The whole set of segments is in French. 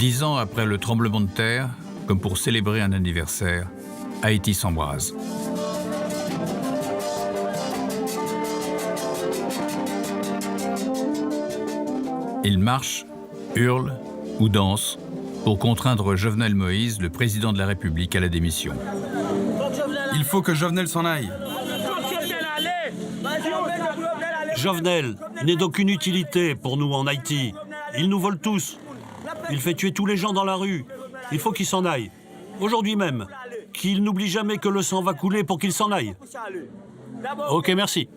10 ans après le tremblement de terre, comme pour célébrer un anniversaire, Haïti s'embrase. Ils marchent, hurlent ou dansent pour contraindre Jovenel Moïse, le président de la République, à la démission. Il faut que Jovenel s'en aille. Jovenel n'est d'aucune utilité pour nous en Haïti. Il nous vole tous. Il fait tuer tous les gens dans la rue. Il faut qu'il s'en aille. Aujourd'hui même. Qu'il n'oublie jamais que le sang va couler pour qu'il s'en aille. Ok, merci.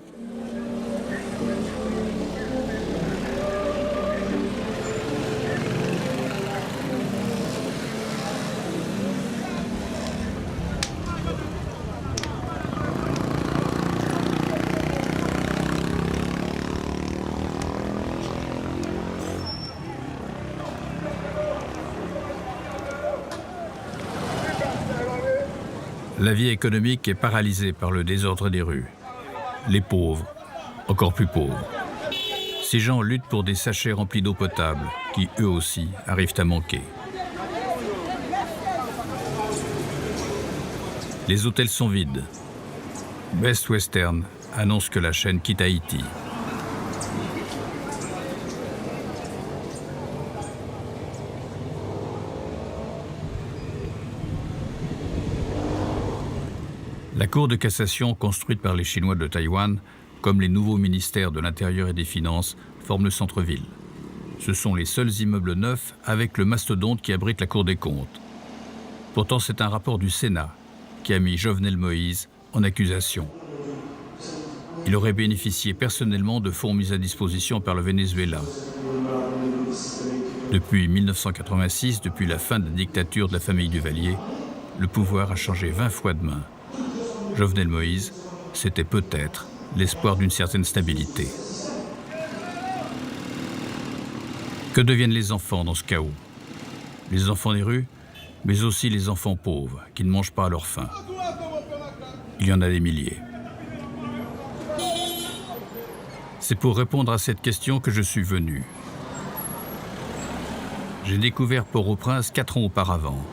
La vie économique est paralysée par le désordre des rues. Les pauvres, encore plus pauvres. Ces gens luttent pour des sachets remplis d'eau potable, qui eux aussi arrivent à manquer. Les hôtels sont vides. Best Western annonce que la chaîne quitte Haïti. La Cour de cassation, construite par les Chinois de Taïwan, comme les nouveaux ministères de l'Intérieur et des Finances, forme le centre-ville. Ce sont les seuls immeubles neufs avec le mastodonte qui abrite la Cour des comptes. Pourtant, c'est un rapport du Sénat qui a mis Jovenel Moïse en accusation. Il aurait bénéficié personnellement de fonds mis à disposition par le Venezuela. Depuis 1986, depuis la fin de la dictature de la famille Duvalier, le pouvoir a changé 20 fois de main. Jovenel Moïse, c'était peut-être l'espoir d'une certaine stabilité. Que deviennent les enfants dans ce chaos? Les enfants des rues, mais aussi les enfants pauvres qui ne mangent pas à leur faim. Il y en a des milliers. C'est pour répondre à cette question que je suis venu. J'ai découvert Port-au-Prince 4 ans auparavant.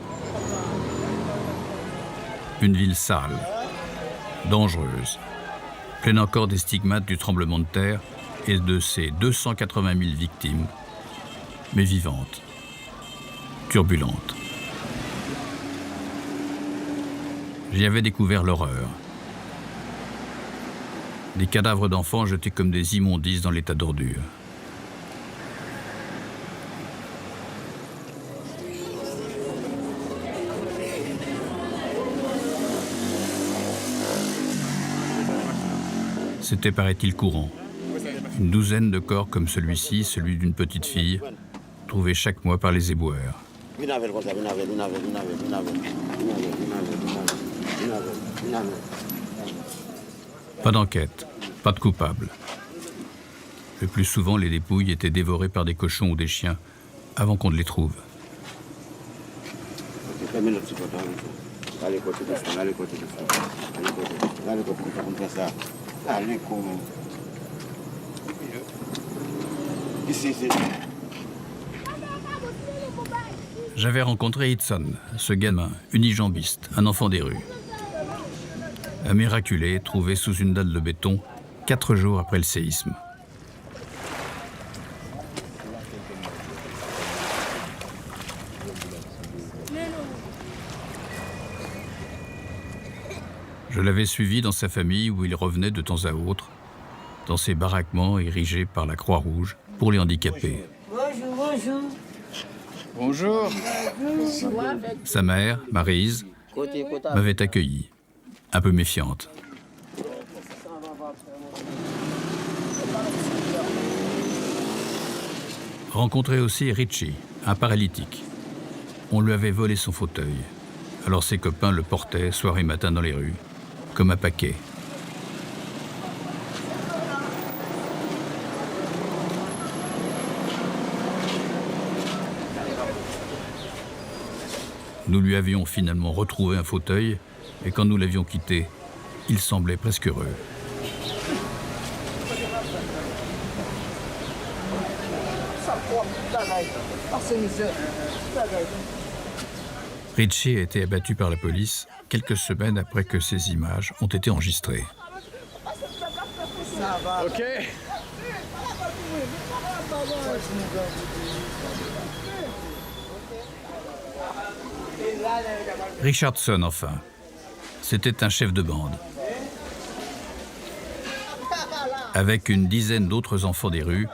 Une ville sale, dangereuse, pleine encore des stigmates du tremblement de terre et de ses 280 000 victimes, mais vivante, turbulente. J'y avais découvert l'horreur. Des cadavres d'enfants jetés comme des immondices dans l'état d'ordure. C'était, paraît-il, courant. Une douzaine de corps comme celui-ci, celui d'une petite fille, trouvés chaque mois par les éboueurs. Pas d'enquête, pas de coupable. Le plus souvent, les dépouilles étaient dévorées par des cochons ou des chiens avant qu'on ne les trouve. J'avais rencontré Hitson, ce gamin, unijambiste, un enfant des rues. Un miraculé trouvé sous une dalle de béton 4 jours après le séisme. Je l'avais suivi dans sa famille où il revenait de temps à autre, dans ces baraquements érigés par la Croix-Rouge pour les handicapés. Bonjour, bonjour. Bonjour. Sa mère, Maryse, m'avait accueilli, un peu méfiante. Rencontré aussi Richie, un paralytique. On lui avait volé son fauteuil. Alors ses copains le portaient soir et matin dans les rues, comme un paquet. Nous lui avions finalement retrouvé un fauteuil, et quand nous l'avions quitté, il semblait presque heureux. Richie a été abattu par la police quelques semaines après que ces images ont été enregistrées. Ok. Richardson, enfin. C'était un chef de bande. Avec une dizaine d'autres enfants des rues,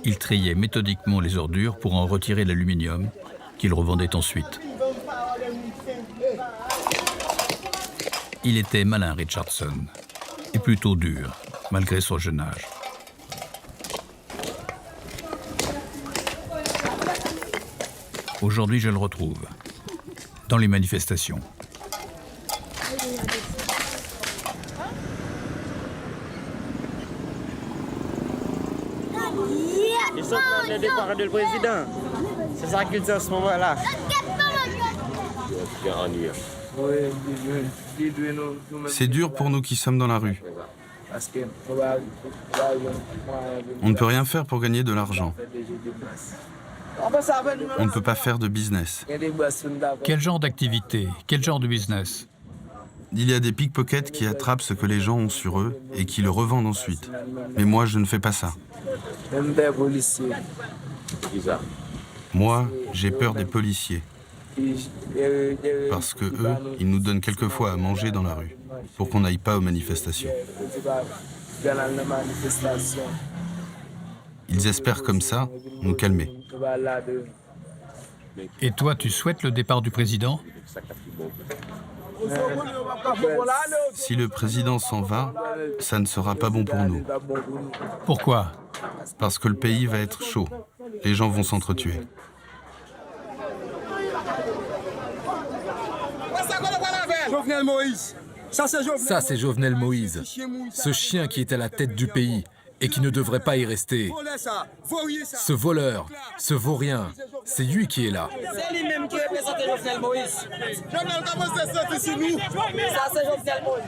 il triait méthodiquement les ordures pour en retirer l'aluminium qu'il revendait ensuite. Il était malin, Richardson, et plutôt dur, malgré son jeune âge. Aujourd'hui, je le retrouve, dans les manifestations. Ils sont en train de départ du président. C'est ça qu'ils disent à ce moment-là. C'est dur pour nous qui sommes dans la rue. On ne peut rien faire pour gagner de l'argent. On ne peut pas faire de business. Quel genre d'activité? Quel genre de business? Il y a des pickpockets qui attrapent ce que les gens ont sur eux et qui le revendent ensuite. Mais moi, je ne fais pas ça. Moi, j'ai peur des policiers. Parce que eux, ils nous donnent quelquefois à manger dans la rue, pour qu'on n'aille pas aux manifestations. Ils espèrent comme ça nous calmer. Et toi, tu souhaites le départ du président? Si le président s'en va, ça ne sera pas bon pour nous. Pourquoi? Parce que le pays va être chaud. Les gens vont s'entretuer. Ça, c'est Jovenel Moïse, ce chien qui est à la tête du pays et qui ne devrait pas y rester. Ce voleur, ce vaurien, c'est lui qui est là. C'est lui-même qui représente Jovenel Moïse. Jovenel, comment c'est sorti sur nous? Ça, c'est Jovenel Moïse.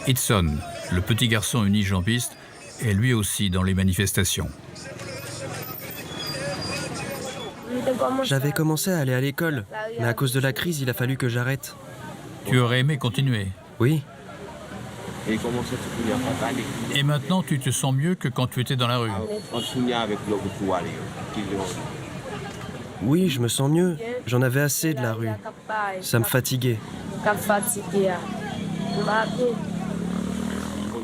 Hitson, le petit garçon unijambiste, est lui aussi dans les manifestations. J'avais commencé à aller à l'école, mais à cause de la crise, il a fallu que j'arrête. Tu aurais aimé continuer. Oui, Et maintenant, tu te sens mieux que quand tu étais dans la rue. oui, je me sens mieux. J'en avais assez de la rue. Ça me fatiguait.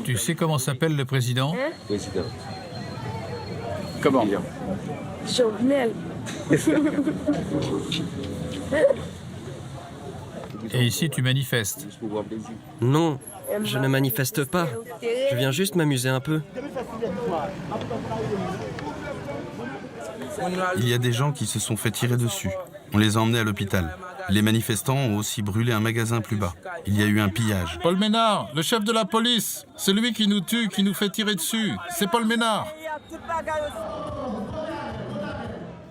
Tu sais comment s'appelle le président? Comment? Jovenel. Et ici, tu manifestes. Non, je ne manifeste pas. Je viens juste m'amuser un peu. Il y a des gens qui se sont fait tirer dessus. On les a emmenés à l'hôpital. Les manifestants ont aussi brûlé un magasin plus bas. Il y a eu un pillage. Paul Ménard, le chef de la police, c'est lui qui nous tue, qui nous fait tirer dessus. C'est Paul Ménard.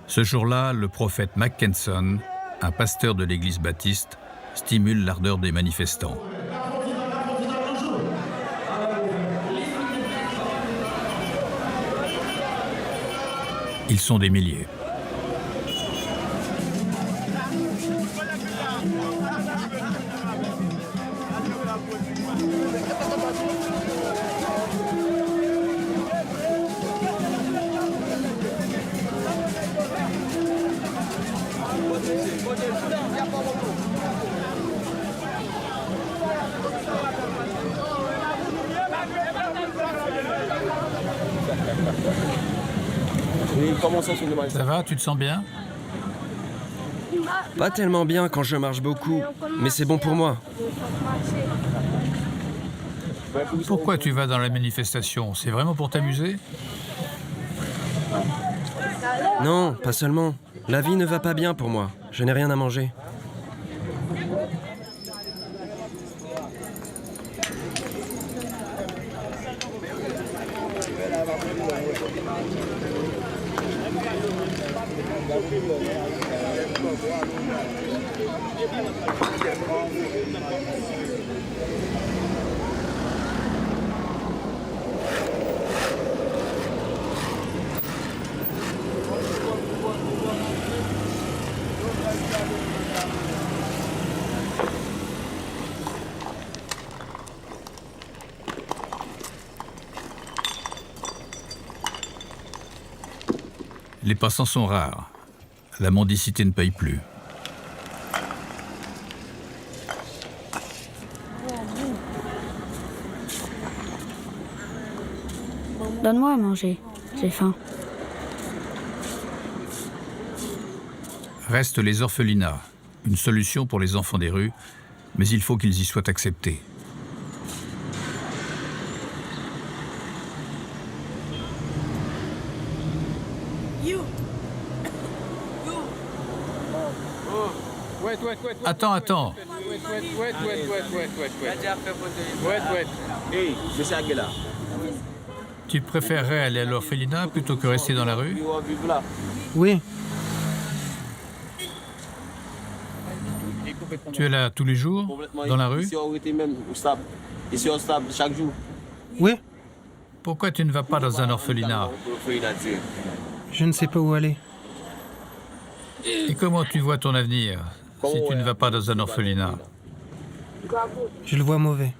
Ce jour-là, le prophète Mackenson, un pasteur de l'église baptiste, stimule l'ardeur des manifestants. Ils sont des milliers. Ça va, tu te sens bien? Pas tellement bien quand je marche beaucoup, mais c'est bon pour moi. Pourquoi tu vas dans la manifestation? C'est vraiment pour t'amuser? Non, pas seulement. La vie ne va pas bien pour moi. Je n'ai rien à manger. Les passants sont rares. La mendicité ne paye plus. Donne-moi à manger, j'ai faim. Restent les orphelinats, une solution pour les enfants des rues, mais il faut qu'ils y soient acceptés. Attends. Tu préférerais aller à l'orphelinat plutôt que rester dans la rue? Oui, Tu es là tous les jours, dans la rue? Chaque jour. oui, Pourquoi tu ne vas pas dans un orphelinat? je ne sais pas où aller. Et comment tu vois ton avenir si tu ne vas pas dans un orphelinat? Je le vois mauvais.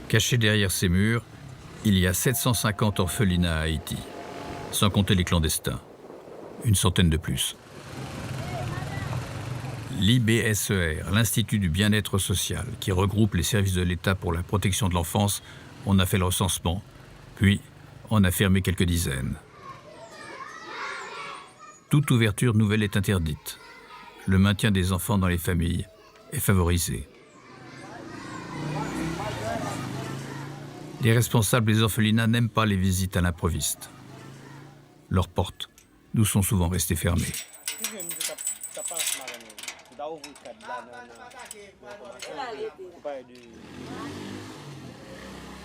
Cachés derrière ces murs, il y a 750 orphelinats à Haïti, sans compter les clandestins. Une centaine de plus. L'IBSER, l'Institut du bien-être social, qui regroupe les services de l'État pour la protection de l'enfance, on a fait le recensement, puis on a fermé quelques dizaines. Toute ouverture nouvelle est interdite. Le maintien des enfants dans les familles est favorisé. Les responsables des orphelinats n'aiment pas les visites à l'improviste. Leurs portes nous sont souvent restées fermées.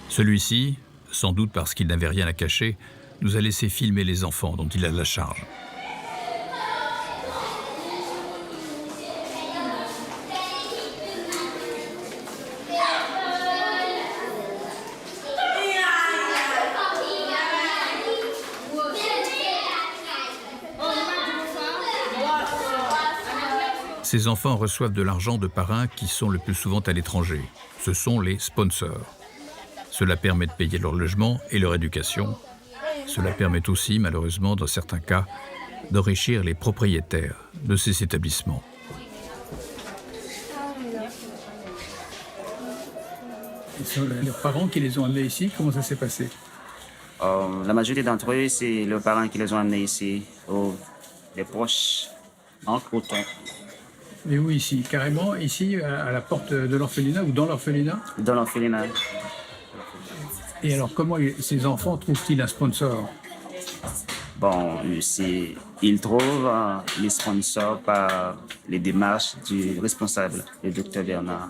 Celui-ci, sans doute parce qu'il n'avait rien à cacher, nous a laissé filmer les enfants dont il a la charge. Ces enfants reçoivent de l'argent de parrains qui sont le plus souvent à l'étranger. Ce sont les sponsors. Cela permet de payer leur logement et leur éducation. Cela permet aussi, malheureusement, dans certains cas, d'enrichir les propriétaires de ces établissements. Ce sont leurs parents qui les ont amenés ici. Comment ça s'est passé? La majorité d'entre eux, c'est leurs parents qui les ont amenés ici, ou des proches, entre autant. Mais où ici? Carrément ici, à la porte de l'orphelinat ou dans l'orphelinat? Dans l'orphelinat. Et alors, comment ces enfants trouvent-ils un sponsor? Bon, ils trouvent les sponsors par les démarches du responsable, le docteur Bernard.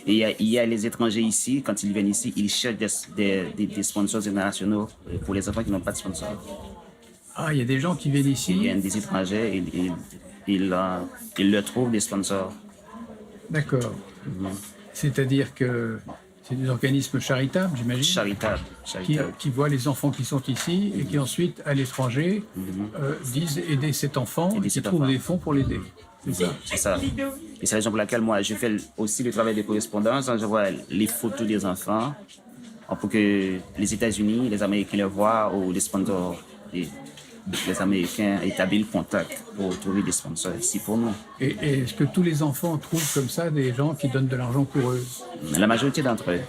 Et il y a les étrangers ici, quand ils viennent ici, ils cherchent des sponsors internationaux pour les enfants qui n'ont pas de sponsor. Ah, il y a des gens qui viennent ici? Ils viennent des étrangers, ils leur trouvent des sponsors. D'accord. C'est-à-dire que c'est des organismes charitables, j'imagine? Charitables. Qui voient les enfants qui sont ici et qui ensuite, à l'étranger, disent aider cet enfant et qui trouvent des fonds pour l'aider. C'est ça? C'est ça. Et c'est la raison pour laquelle moi, je fais aussi le travail de correspondance. Je vois les photos des enfants pour que les États-Unis, les Américains les voient ou les sponsors, les Américains établissent le contact pour trouver des sponsors ici pour nous. Et est-ce que tous les enfants trouvent comme ça des gens qui donnent de l'argent pour eux? La majorité d'entre eux.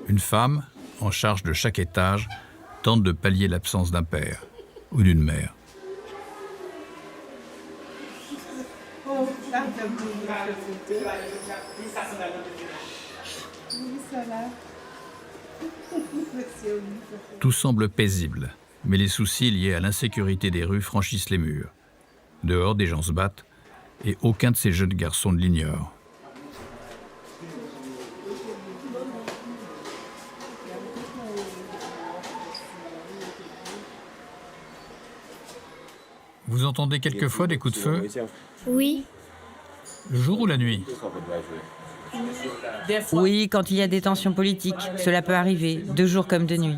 Une femme, en charge de chaque étage, tente de pallier l'absence d'un père ou d'une mère. Tout semble paisible, mais les soucis liés à l'insécurité des rues franchissent les murs. Dehors, des gens se battent et aucun de ces jeunes garçons ne l'ignore. Vous entendez quelquefois des coups de feu? Oui. Le jour ou la nuit? Oui, quand il y a des tensions politiques. Cela peut arriver, de jour comme de nuit.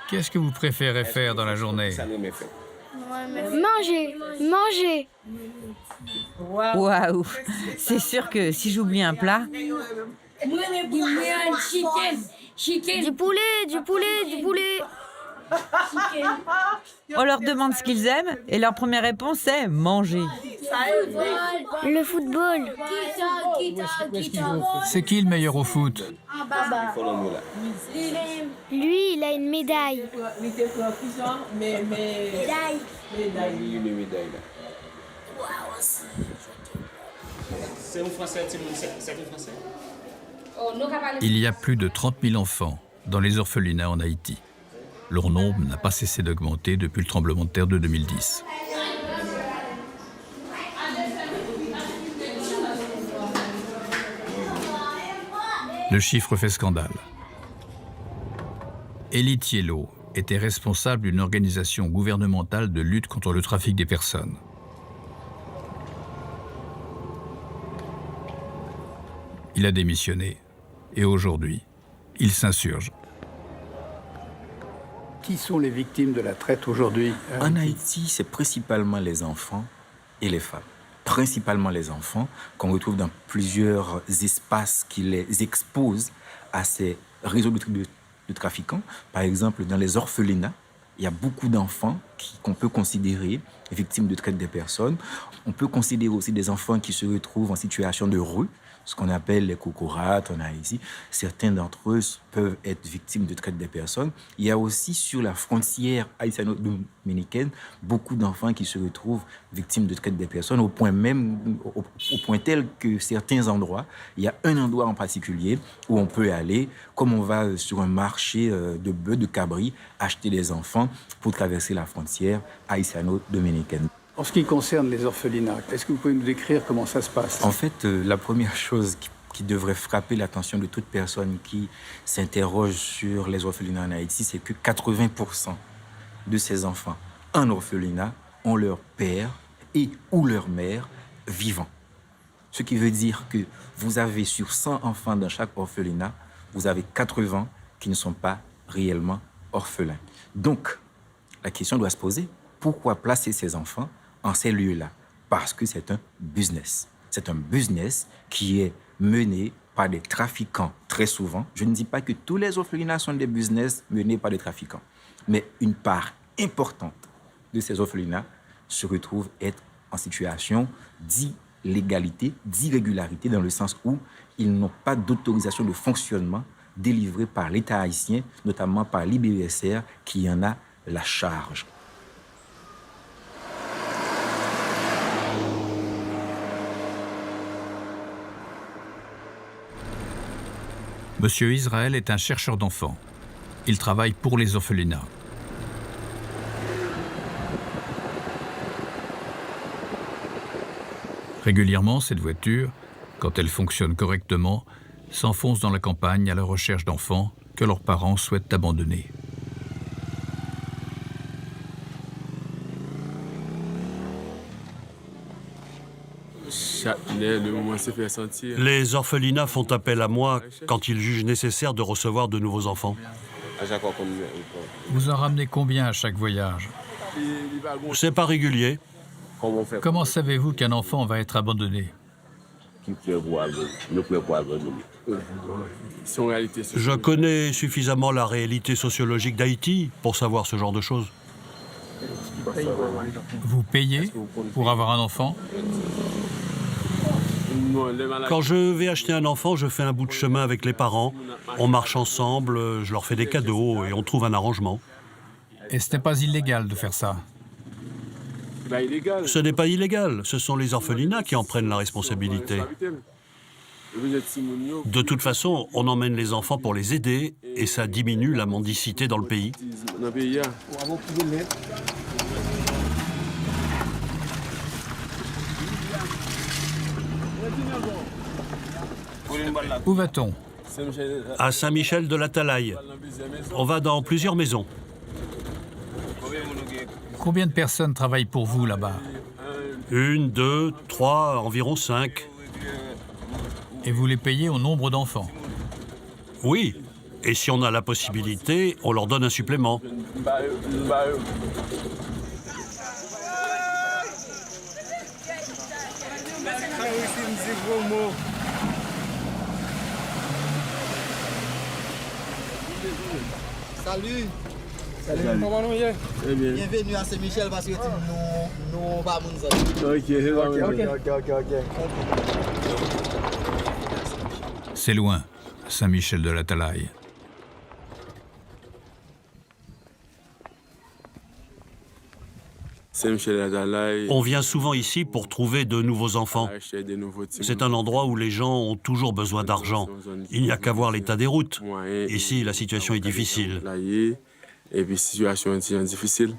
Qu'est-ce que vous préférez faire dans la journée? Manger, manger. Waouh! C'est sûr que si j'oublie un plat... Du poulet, du poulet, du poulet. On leur demande ce qu'ils aiment et leur première réponse est manger. Le football. C'est qui le meilleur au foot? Lui, il a une médaille. Il y a plus de 30 000 enfants dans les orphelinats en Haïti. Leur nombre n'a pas cessé d'augmenter depuis le tremblement de terre de 2010. Le chiffre fait scandale. Elie Thiello était responsable d'une organisation gouvernementale de lutte contre le trafic des personnes. Il a démissionné et aujourd'hui, il s'insurge. Qui sont les victimes de la traite aujourd'hui? En Haïti, c'est principalement les enfants et les femmes. Principalement les enfants, qu'on retrouve dans plusieurs espaces qui les exposent à ces réseaux de trafiquants. Par exemple, dans les orphelinats, il y a beaucoup d'enfants qu'on peut considérer victimes de traite des personnes. On peut considérer aussi des enfants qui se retrouvent en situation de rue, ce qu'on appelle les cocorates en Haïti. Certains d'entre eux peuvent être victimes de traite des personnes. Il y a aussi sur la frontière haïtiano-dominicaine beaucoup d'enfants qui se retrouvent victimes de traite des personnes, au point tel que certains endroits, il y a un endroit en particulier où on peut aller, comme on va sur un marché de bœufs, de cabris, acheter des enfants pour traverser la frontière haïtiano-dominicaine. En ce qui concerne les orphelinats, est-ce que vous pouvez nous décrire comment ça se passe? En fait, la première chose qui devrait frapper l'attention de toute personne qui s'interroge sur les orphelinats en Haïti, c'est que 80% de ces enfants en orphelinat ont leur père et ou leur mère vivants. Ce qui veut dire que vous avez sur 100 enfants dans chaque orphelinat, vous avez 80 qui ne sont pas réellement orphelins. Donc, la question doit se poser, pourquoi placer ces enfants en ces lieux-là? Parce que c'est un business. C'est un business qui est mené par des trafiquants très souvent. Je ne dis pas que tous les orphelinats sont des business menés par des trafiquants, mais une part importante de ces orphelinats se retrouve être en situation d'illégalité, d'irrégularité, dans le sens où ils n'ont pas d'autorisation de fonctionnement délivrée par l'État haïtien, notamment par l'IBESR, qui en a la charge. Monsieur Israël est un chercheur d'enfants. Il travaille pour les orphelinats. Régulièrement, cette voiture, quand elle fonctionne correctement, s'enfonce dans la campagne à la recherche d'enfants que leurs parents souhaitent abandonner. Les orphelinats font appel à moi quand ils jugent nécessaire de recevoir de nouveaux enfants. Vous en ramenez combien à chaque voyage? C'est pas régulier. Comment savez-vous qu'un enfant va être abandonné? Je connais suffisamment la réalité sociologique d'Haïti pour savoir ce genre de choses. Vous payez pour avoir un enfant? Quand je vais acheter un enfant, je fais un bout de chemin avec les parents. On marche ensemble, je leur fais des cadeaux et on trouve un arrangement. Et ce n'est pas illégal de faire ça? Ce n'est pas illégal, ce sont les orphelinats qui en prennent la responsabilité. De toute façon, on emmène les enfants pour les aider et ça diminue la mendicité dans le pays. Où va-t-on? À Saint-Michel de la Talaye. On va dans plusieurs maisons. Combien de personnes travaillent pour vous là-bas? 1, 2, 3, environ 5. Et vous les payez au nombre d'enfants? Oui. Et si on a la possibilité, on leur donne un supplément. Salut. Salut. Comment nous y est? Bienvenue à Saint-Michel parce que nous pas mon Ok. C'est loin, Saint-Michel de la Talaye. On vient souvent ici pour trouver de nouveaux enfants. C'est un endroit où les gens ont toujours besoin d'argent. Il n'y a qu'à voir l'état des routes. Ici, la situation est difficile. Et puis, situation est difficile.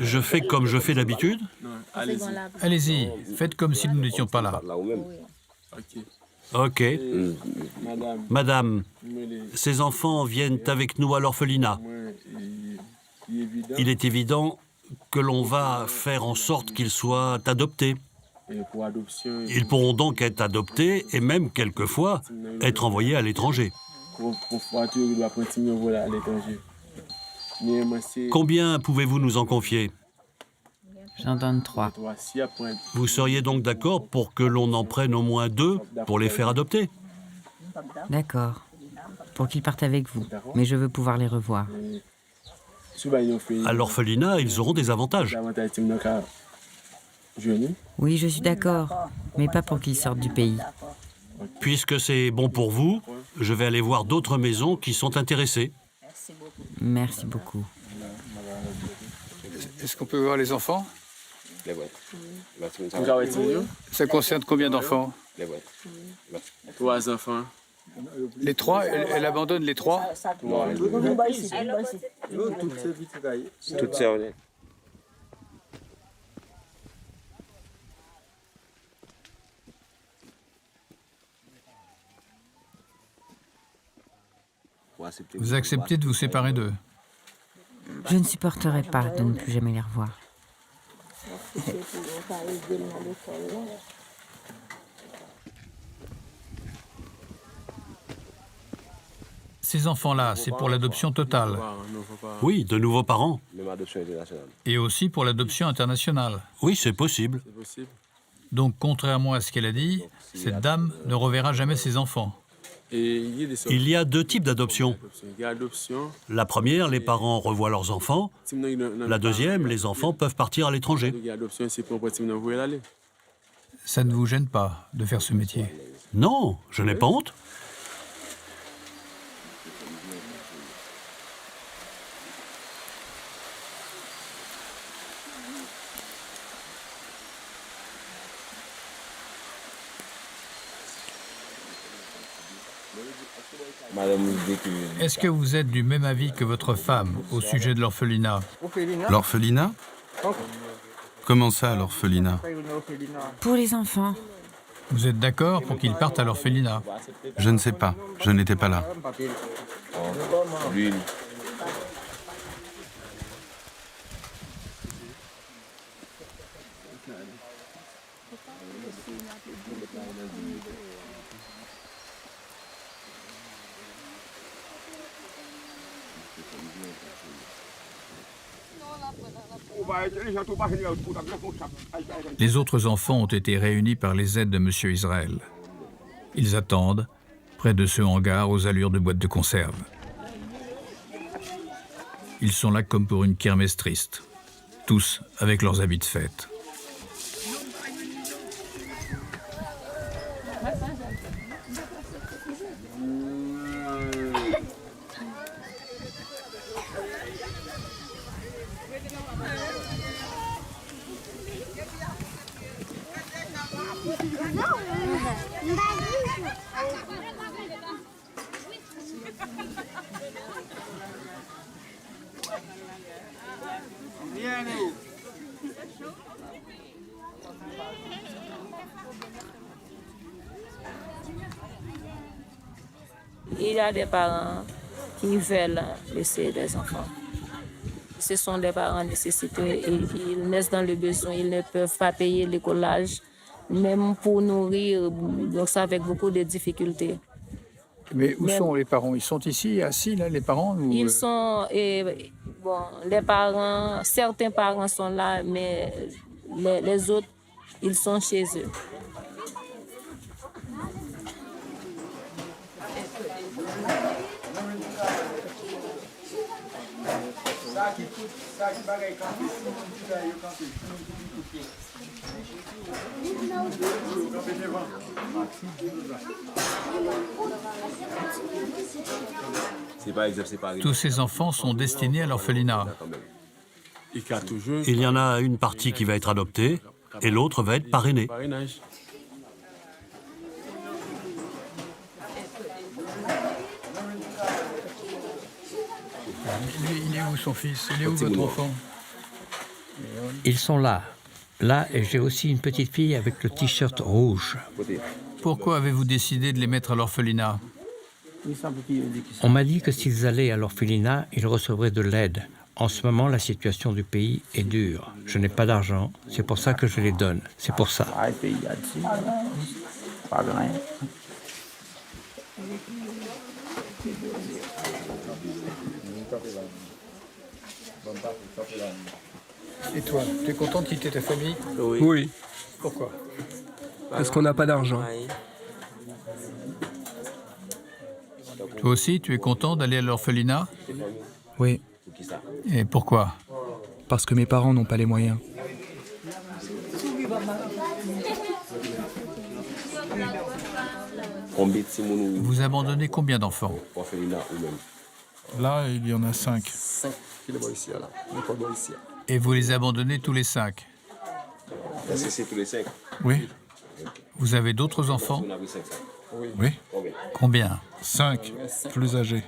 Je fais comme je fais d'habitude? Allez-y, faites comme si nous n'étions pas là. Ok. Madame, ces enfants viennent avec nous à l'orphelinat. Il est évident que l'on va faire en sorte qu'ils soient adoptés. Ils pourront donc être adoptés et même, quelquefois, être envoyés à l'étranger. Combien pouvez-vous nous en confier? J'en donne 3. Vous seriez donc d'accord pour que l'on en prenne au moins 2 pour les faire adopter? D'accord. Pour qu'ils partent avec vous. Mais je veux pouvoir les revoir. À l'orphelinat, ils auront des avantages. Oui, je suis d'accord. Mais pas pour qu'ils sortent du pays. Puisque c'est bon pour vous, je vais aller voir d'autres maisons qui sont intéressées. Merci beaucoup. Est-ce qu'on peut voir les enfants? Ça concerne combien d'enfants? 3 enfants. Les 3, elle abandonne les 3? Toutes sœurs. Vous acceptez de vous séparer d'eux? Je ne supporterai pas de ne plus jamais les revoir. Ces enfants-là, c'est pour l'adoption totale. Oui, de nouveaux parents. Et aussi pour l'adoption internationale. Oui, c'est possible. Donc, contrairement à ce qu'elle a dit, cette dame ne reverra jamais ses enfants. Il y a 2 types d'adoption. La première, les parents revoient leurs enfants. La deuxième, les enfants peuvent partir à l'étranger. Ça ne vous gêne pas de faire ce métier? Non, je n'ai pas honte. Est-ce que vous êtes du même avis que votre femme au sujet de l'orphelinat? L'orphelinat? Comment ça, l'orphelinat? Pour les enfants. Vous êtes d'accord pour qu'ils partent à l'orphelinat? Je ne sais pas. Je n'étais pas là. Les autres enfants ont été réunis par les aides de M. Israël. Ils attendent, près de ce hangar aux allures de boîtes de conserve. Ils sont là comme pour une kermesse triste, tous avec leurs habits de fête. Il y a des parents qui veulent laisser des enfants. Ce sont des parents nécessités et ils naissent dans le besoin. Ils ne peuvent pas payer l'écolage, même pour nourrir, donc ça avec beaucoup de difficultés. Mais où sont les parents? Ils sont ici, assis, là, les parents ou... Ils sont... les parents, certains parents sont là, mais les autres, ils sont chez eux. Tous ces enfants sont destinés à l'orphelinat. Il y en a une partie qui va être adoptée et l'autre va être parrainée. Il est où son fils? Il est où votre enfant? Ils sont là. Là, et j'ai aussi une petite fille avec le t-shirt rouge. Pourquoi avez-vous décidé de les mettre à l'orphelinat? On m'a dit que s'ils allaient à l'orphelinat, ils recevraient de l'aide. En ce moment, la situation du pays est dure. Je n'ai pas d'argent, c'est pour ça que je les donne. C'est pour ça. Et toi, tu es content de quitter ta famille? Oui. Pourquoi? Parce qu'on n'a pas d'argent. Toi aussi, tu es content d'aller à l'orphelinat? Oui. Et pourquoi? Parce que mes parents n'ont pas les moyens. Vous abandonnez combien d'enfants? Là, il y en a 5. Et vous les abandonnez tous les 5? Est-ce que c'est tous les 5? Oui. Vous avez d'autres enfants? Oui. Combien? 5, plus âgés.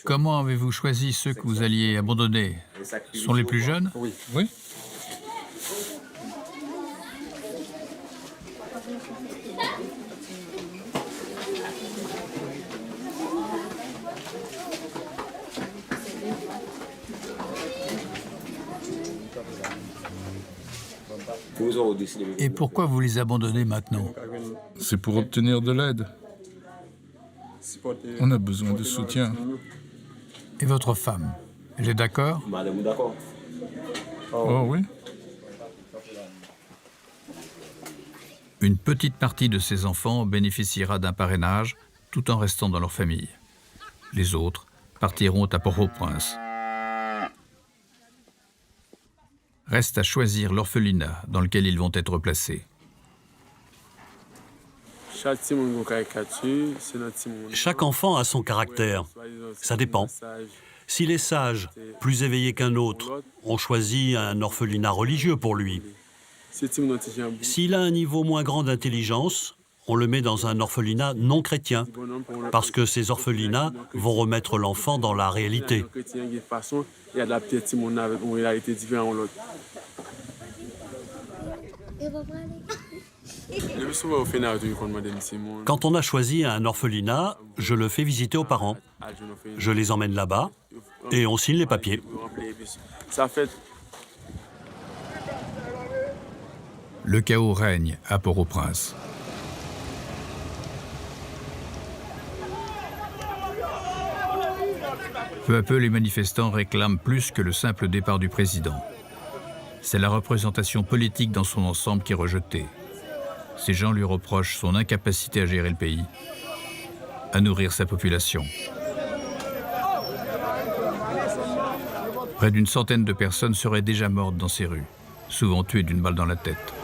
Comment avez-vous choisi ceux que vous alliez abandonner? Ce sont les plus jeunes? Oui. Et pourquoi vous les abandonnez maintenant? C'est pour obtenir de l'aide. On a besoin de soutien. Et votre femme, elle est d'accord? Oh oui. Une petite partie de ces enfants bénéficiera d'un parrainage tout en restant dans leur famille. Les autres partiront à Port-au-Prince. Reste à choisir l'orphelinat dans lequel ils vont être placés. Chaque enfant a son caractère. Ça dépend. S'il est sage, plus éveillé qu'un autre, on choisit un orphelinat religieux pour lui. S'il a un niveau moins grand d'intelligence, on le met dans un orphelinat non chrétien, parce que ces orphelinats vont remettre l'enfant dans la réalité. Quand on a choisi un orphelinat, je le fais visiter aux parents. Je les emmène là-bas et on signe les papiers. Le chaos règne à Port-au-Prince. Peu à peu, les manifestants réclament plus que le simple départ du président. C'est la représentation politique dans son ensemble qui est rejetée. Ces gens lui reprochent son incapacité à gérer le pays, à nourrir sa population. Près d'une centaine de personnes seraient déjà mortes dans ces rues, souvent tuées d'une balle dans la tête.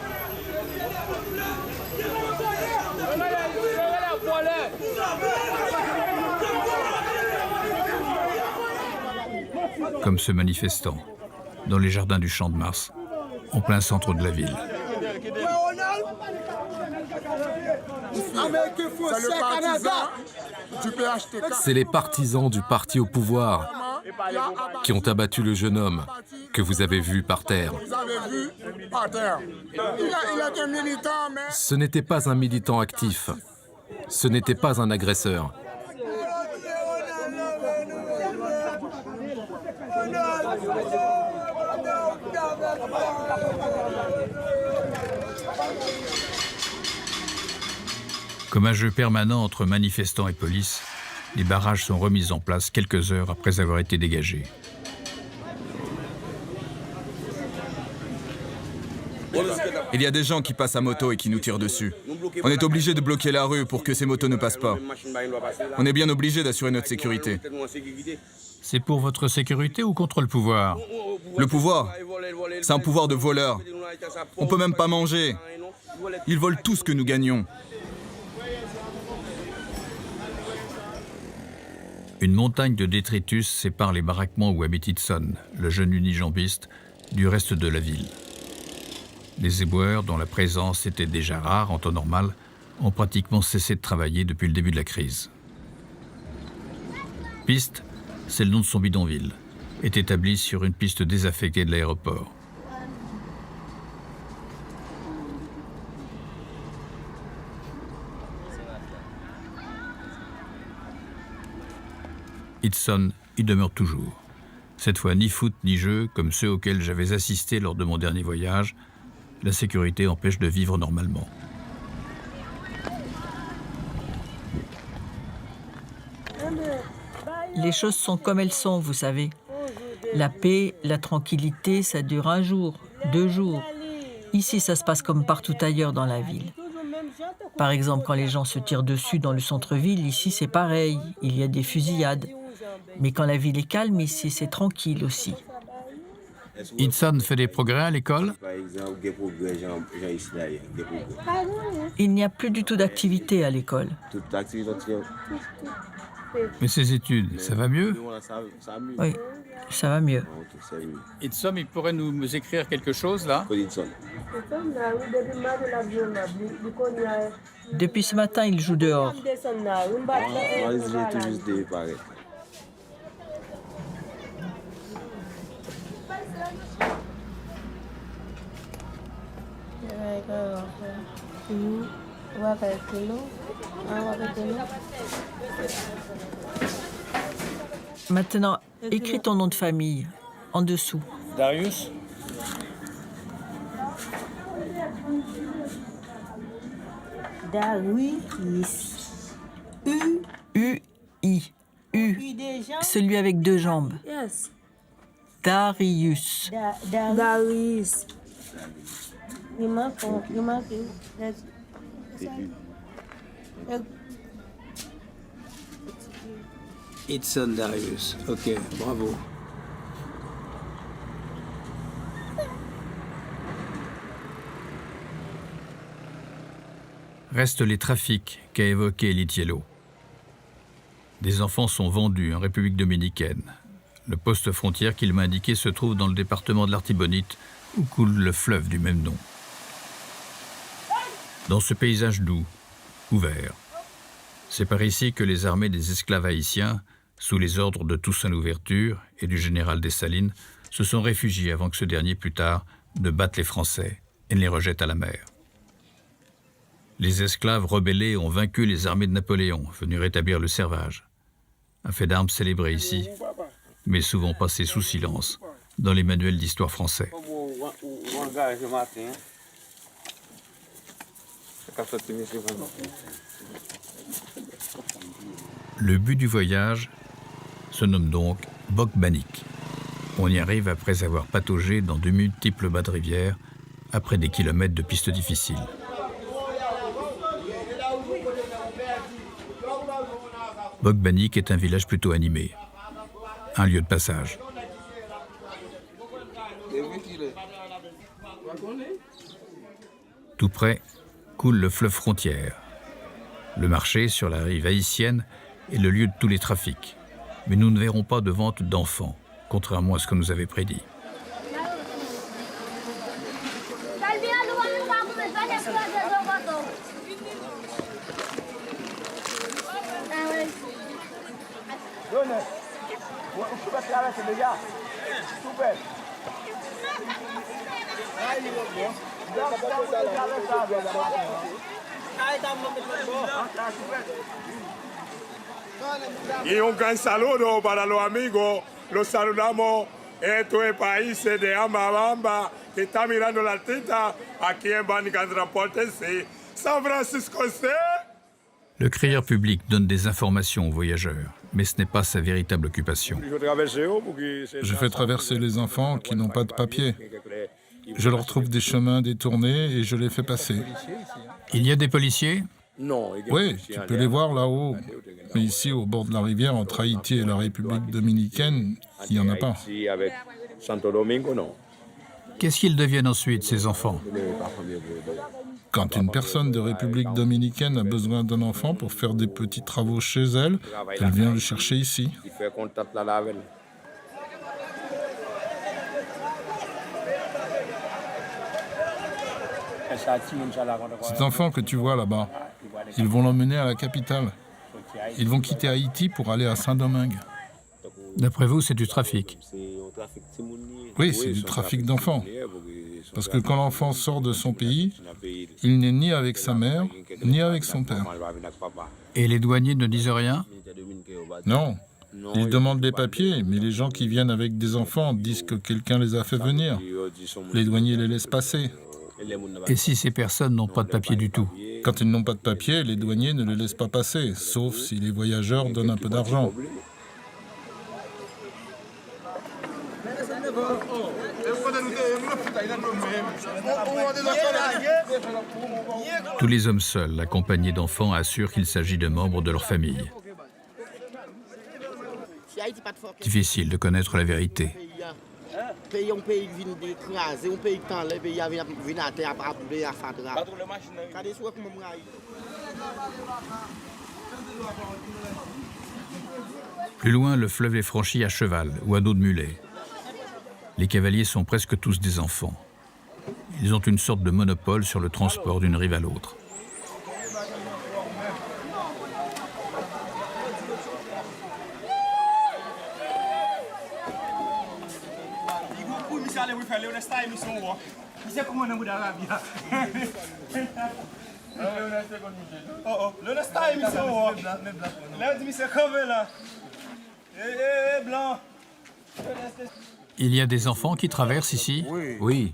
Comme ce manifestant, dans les jardins du Champ de Mars, en plein centre de la ville. C'est les partisans du parti au pouvoir qui ont abattu le jeune homme que vous avez vu par terre. Ce n'était pas un militant actif. Ce n'était pas un agresseur. Comme un jeu permanent entre manifestants et police, les barrages sont remis en place quelques heures après avoir été dégagés. Il y a des gens qui passent à moto et qui nous tirent dessus. On est obligé de bloquer la rue pour que ces motos ne passent pas. On est bien obligé d'assurer notre sécurité. C'est pour votre sécurité ou contre le pouvoir? Le pouvoir, c'est un pouvoir de voleurs. On peut même pas manger. Ils volent tout ce que nous gagnons. Une montagne de détritus sépare les baraquements où habite Itzon, le jeune unijambiste, du reste de la ville. Les éboueurs, dont la présence était déjà rare en temps normal, ont pratiquement cessé de travailler depuis le début de la crise. Piste, c'est le nom de son bidonville, est établi sur une piste désaffectée de l'aéroport. Itzon y demeure toujours. Cette fois, ni foot ni jeu, comme ceux auxquels j'avais assisté lors de mon dernier voyage, la sécurité empêche de vivre normalement. Les choses sont comme elles sont, vous savez. La paix, la tranquillité, ça dure 1 jour, 2 jours. Ici, ça se passe comme partout ailleurs dans la ville. Par exemple, quand les gens se tirent dessus dans le centre-ville, ici, c'est pareil. Il y a des fusillades. Mais quand la ville est calme, ici, c'est tranquille aussi. Itzon fait des progrès à l'école? Il n'y a plus du tout d'activité à l'école. Mais ces études, ça va mieux? Oui, ça va mieux. Itzon, il pourrait nous écrire quelque chose, là? Depuis ce matin, il joue dehors. Maintenant, écris ton nom de famille, en dessous. Darius? Darius. U-I. U. Celui avec 2 jambes. Darius. Darius. Itzon Darius. Ok, bravo. Restent les trafics qu'a évoqué Litiello. Des enfants sont vendus en République dominicaine. Le poste frontière qu'il m'a indiqué se trouve dans le département de l'Artibonite, où coule le fleuve du même nom. Dans ce paysage doux, ouvert, c'est par ici que les armées des esclaves haïtiens, sous les ordres de Toussaint Louverture et du général Dessalines, se sont réfugiés avant que ce dernier, plus tard, ne batte les Français et ne les rejette à la mer. Les esclaves rebellés ont vaincu les armées de Napoléon, venus rétablir le servage. Un fait d'armes célébré ici, mais souvent passé sous silence dans les manuels d'histoire français. Le but du voyage se nomme donc Bokbanik. On y arrive après avoir pataugé dans de multiples bas de rivière, après des kilomètres de pistes difficiles. Bokbanik est un village plutôt animé, un lieu de passage. Tout près coule le fleuve frontière. Le marché sur la rive haïtienne est le lieu de tous les trafics. Mais nous ne verrons pas de vente d'enfants, contrairement à ce que nous avait prédit. Y un gran saludo para los amigos. Los saludamos. Esto es el país de Amabamba que está mirando la artista aquí en Bannigan Transporte, San Francisco. Le crieur public donne des informations aux voyageurs, mais ce n'est pas sa véritable occupation. Je fais traverser les enfants qui n'ont pas de papier. Je leur trouve des chemins détournés et je les fais passer. Il y a des policiers? Oui, tu peux les voir là-haut. Mais ici, au bord de la rivière, entre Haïti et la République dominicaine, il n'y en a pas. Qu'est-ce qu'ils deviennent ensuite, ces enfants? Quand une personne de République dominicaine a besoin d'un enfant pour faire des petits travaux chez elle, elle vient le chercher ici. Cet enfant que tu vois là-bas, ils vont l'emmener à la capitale. Ils vont quitter Haïti pour aller à Saint-Domingue. D'après vous, c'est du trafic? Oui, c'est du trafic d'enfants. Parce que quand l'enfant sort de son pays, il n'est ni avec sa mère, ni avec son père. Et les douaniers ne disent rien? Non. Ils demandent les papiers, mais les gens qui viennent avec des enfants disent que quelqu'un les a fait venir. Les douaniers les laissent passer. Et si ces personnes n'ont pas de papier du tout? Quand ils n'ont pas de papier, les douaniers ne les laissent pas passer, sauf si les voyageurs donnent un peu d'argent. Tous les hommes seuls, accompagnés d'enfants, assurent qu'il s'agit de membres de leur famille. Difficile de connaître la vérité. Plus loin, le fleuve est franchi à cheval ou à dos de mulet. Les cavaliers sont presque tous des enfants. Ils ont une sorte de monopole sur le transport d'une rive à l'autre. Il y a des enfants qui traversent ici? Oui.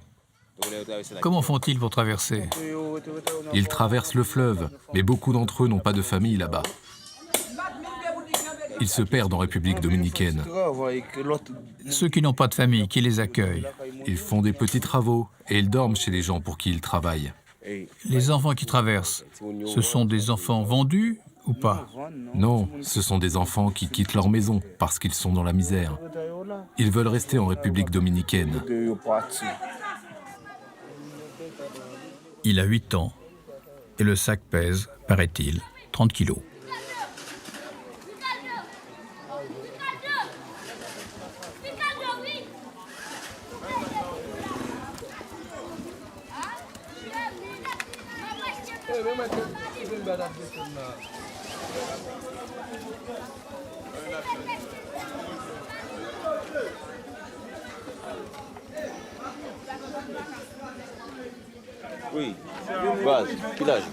Comment font-ils pour traverser? Ils traversent le fleuve, mais beaucoup d'entre eux n'ont pas de famille là-bas. Ils se perdent en République dominicaine. Ceux qui n'ont pas de famille, qui les accueillent? Ils font des petits travaux et ils dorment chez les gens pour qui ils travaillent. Les enfants qui traversent, ce sont des enfants vendus ou pas? Non, ce sont des enfants qui quittent leur maison parce qu'ils sont dans la misère. Ils veulent rester en République dominicaine. Il a 8 ans et le sac pèse, paraît-il, 30 kilos. Oui, base, village.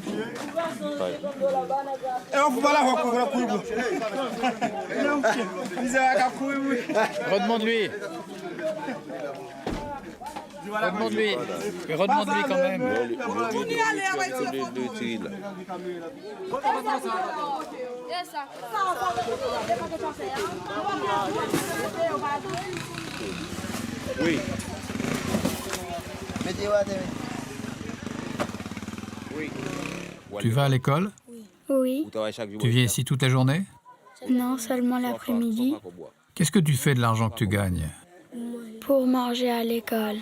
Redemande-lui. Redemande-lui. Mais redemande-lui quand même. Oui. Tu vas à l'école? Oui. Tu viens ici toute la journée? Non, seulement l'après-midi. Qu'est-ce que tu fais de l'argent que tu gagnes? Pour manger à l'école.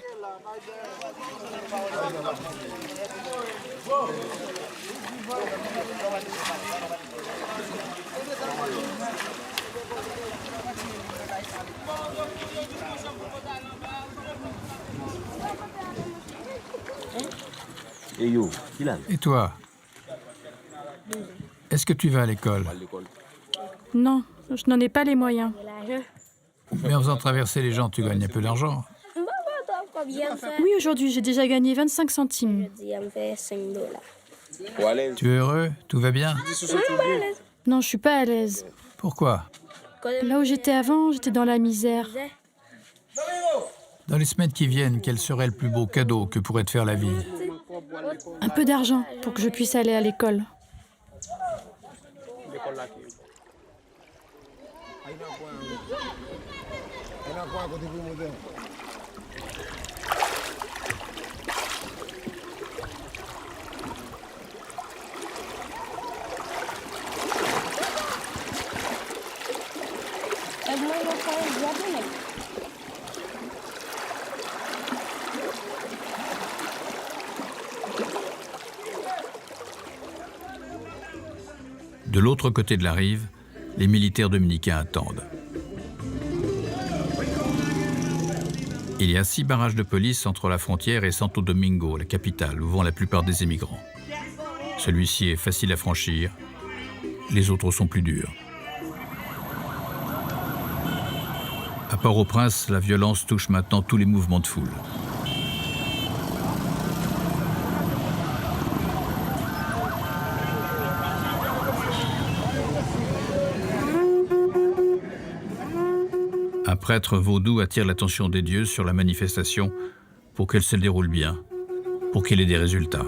Et toi? Est-ce que tu vas à l'école? Non, je n'en ai pas les moyens. Mais en faisant traverser les gens, tu gagnes un peu d'argent. Oui, aujourd'hui, j'ai déjà gagné 25 centimes. Tu es heureux? Tout va bien? Non, je suis pas à l'aise. Pourquoi? Là où j'étais avant, j'étais dans la misère. Dans les semaines qui viennent, quel serait le plus beau cadeau que pourrait te faire la vie? Un peu d'argent pour que je puisse aller à l'école. De l'autre côté de la rive, les militaires dominicains attendent. Il y a 6 barrages de police entre la frontière et Santo Domingo, la capitale, où vont la plupart des émigrants. Celui-ci est facile à franchir, les autres sont plus durs. À Port-au-Prince, la violence touche maintenant tous les mouvements de foule. Un prêtre vaudou attire l'attention des dieux sur la manifestation pour qu'elle se déroule bien, pour qu'il ait des résultats.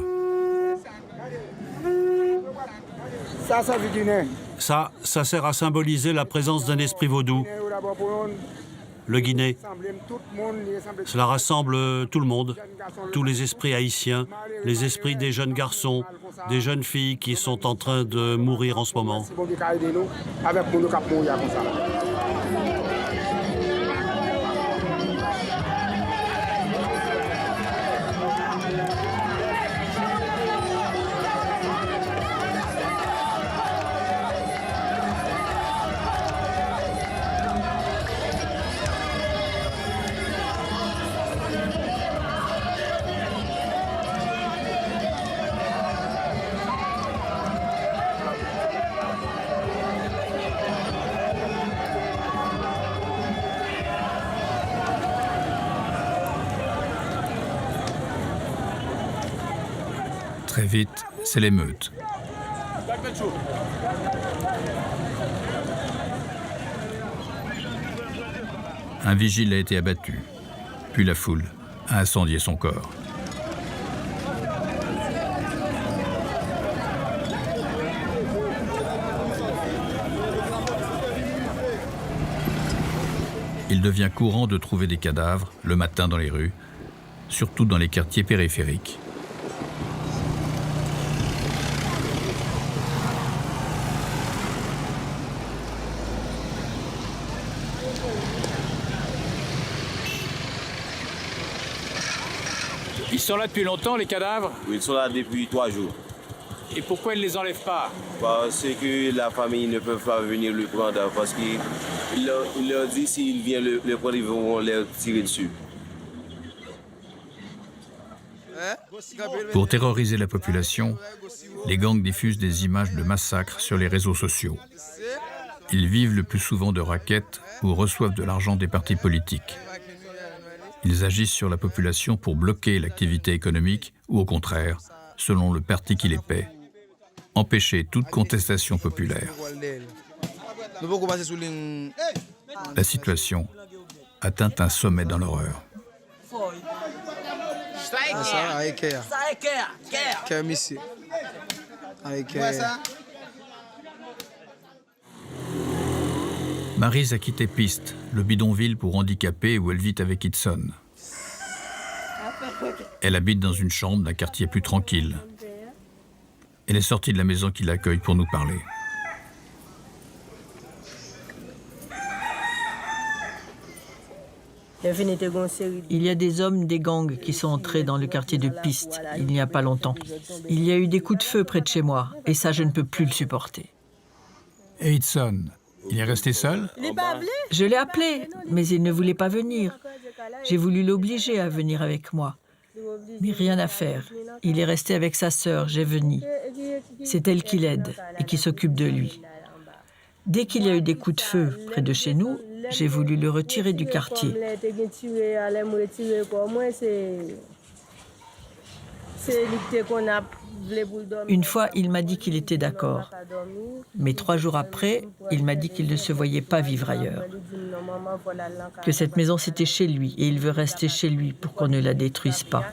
Ça sert à symboliser la présence d'un esprit vaudou, le Guinée. Cela rassemble tout le monde, tous les esprits haïtiens, les esprits des jeunes garçons, des jeunes filles qui sont en train de mourir en ce moment. Très vite, c'est l'émeute. Un vigile a été abattu, puis la foule a incendié son corps. Il devient courant de trouver des cadavres le matin dans les rues, surtout dans les quartiers périphériques. Ils sont là depuis longtemps, les cadavres? Oui, ils sont là depuis 3 jours. Et pourquoi ils ne les enlèvent pas? Parce que la famille ne peut pas venir le prendre, parce qu'il leur dit s'ils viennent le prendre, ils vont leur tirer dessus. Pour terroriser la population, les gangs diffusent des images de massacres sur les réseaux sociaux. Ils vivent le plus souvent de raquettes ou reçoivent de l'argent des partis politiques. Ils agissent sur la population pour bloquer l'activité économique ou au contraire, selon le parti qui les paie, empêcher toute contestation populaire. La situation atteint un sommet dans l'horreur. Maryse a quitté Piste, le bidonville pour handicapés où elle vit avec Hitson. Elle habite dans une chambre d'un quartier plus tranquille. Elle est sortie de la maison qui l'accueille pour nous parler. Il y a des hommes des gangs qui sont entrés dans le quartier de Piste il n'y a pas longtemps. Il y a eu des coups de feu près de chez moi et ça, je ne peux plus le supporter. Et Hitson, il est resté seul? Je l'ai appelé, mais il ne voulait pas venir. J'ai voulu l'obliger à venir avec moi. Mais rien à faire. Il est resté avec sa sœur, Jévenie. C'est elle qui l'aide et qui s'occupe de lui. Dès qu'il y a eu des coups de feu près de chez nous, j'ai voulu le retirer du quartier. Une fois, il m'a dit qu'il était d'accord. Mais 3 jours après, il m'a dit qu'il ne se voyait pas vivre ailleurs. Que cette maison, c'était chez lui et il veut rester chez lui pour qu'on ne la détruise pas.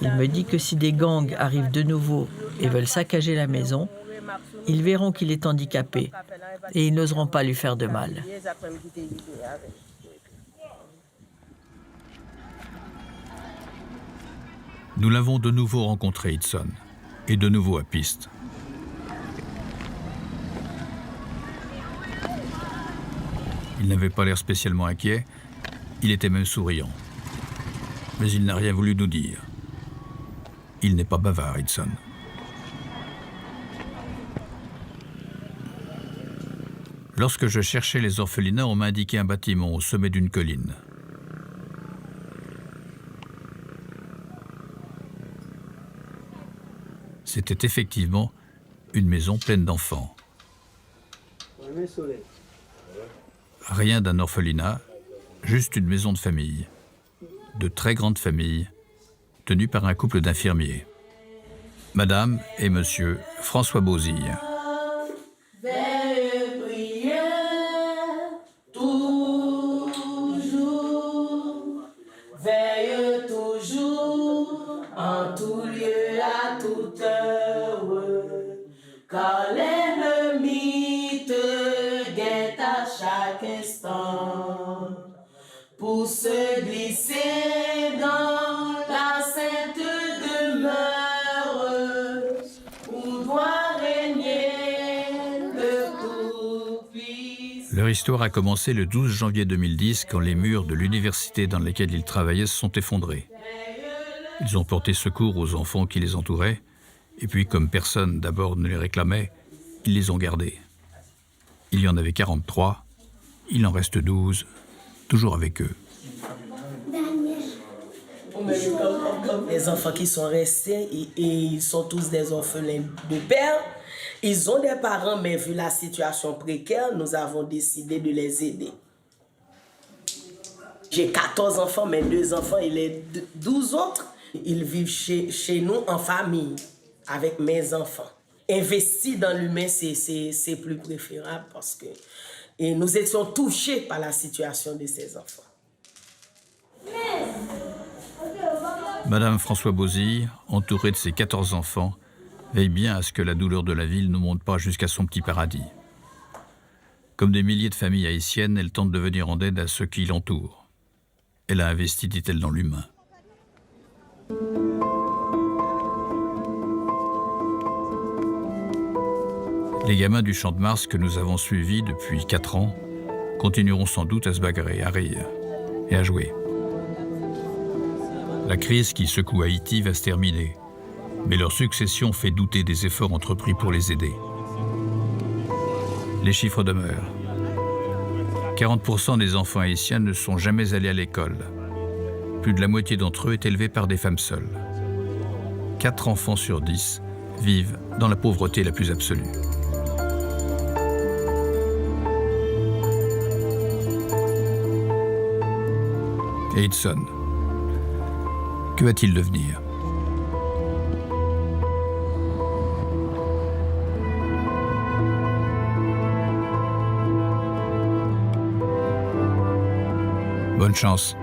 Il me dit que si des gangs arrivent de nouveau et veulent saccager la maison, ils verront qu'il est handicapé et ils n'oseront pas lui faire de mal. Nous l'avons de nouveau rencontré, Hudson, et de nouveau à piste. Il n'avait pas l'air spécialement inquiet, il était même souriant. Mais il n'a rien voulu nous dire. Il n'est pas bavard, Hudson. Lorsque je cherchais les orphelinats, on m'a indiqué un bâtiment au sommet d'une colline. C'était effectivement une maison pleine d'enfants. Rien d'un orphelinat, juste une maison de famille, de très grande famille, tenue par un couple d'infirmiers. Madame et Monsieur François Bozille. Car l'ennemi te guette à chaque instant pour se glisser dans la sainte demeure où doit régner le Tout-Puissant. Leur histoire a commencé le 12 janvier 2010 quand les murs de l'université dans laquelle ils travaillaient se sont effondrés. Ils ont porté secours aux enfants qui les entouraient. Et puis, comme personne d'abord ne les réclamait, ils les ont gardés. Il y en avait 43, il en reste 12, toujours avec eux. Les enfants qui sont restés, et ils sont tous des orphelins de père. Ils ont des parents, mais vu la situation précaire, nous avons décidé de les aider. J'ai 14 enfants, mais 2 enfants et les 12 autres, ils vivent chez nous en famille. Avec mes enfants. Investir dans l'humain, c'est plus préférable parce que nous étions touchés par la situation de ces enfants. Madame François Bozille, entourée de ses 14 enfants, veille bien à ce que la douleur de la ville ne monte pas jusqu'à son petit paradis. Comme des milliers de familles haïtiennes, elle tente de venir en aide à ceux qui l'entourent. Elle a investi, dit-elle, dans l'humain. Les gamins du Champ de Mars que nous avons suivis depuis 4 ans continueront sans doute à se bagarrer, à rire et à jouer. La crise qui secoue Haïti va se terminer, mais leur succession fait douter des efforts entrepris pour les aider. Les chiffres demeurent. 40% des enfants haïtiens ne sont jamais allés à l'école. Plus de la moitié d'entre eux est élevée par des femmes seules. 4 enfants sur 10 vivent dans la pauvreté la plus absolue. Et Hudson, que va-t-il devenir ? Bonne chance.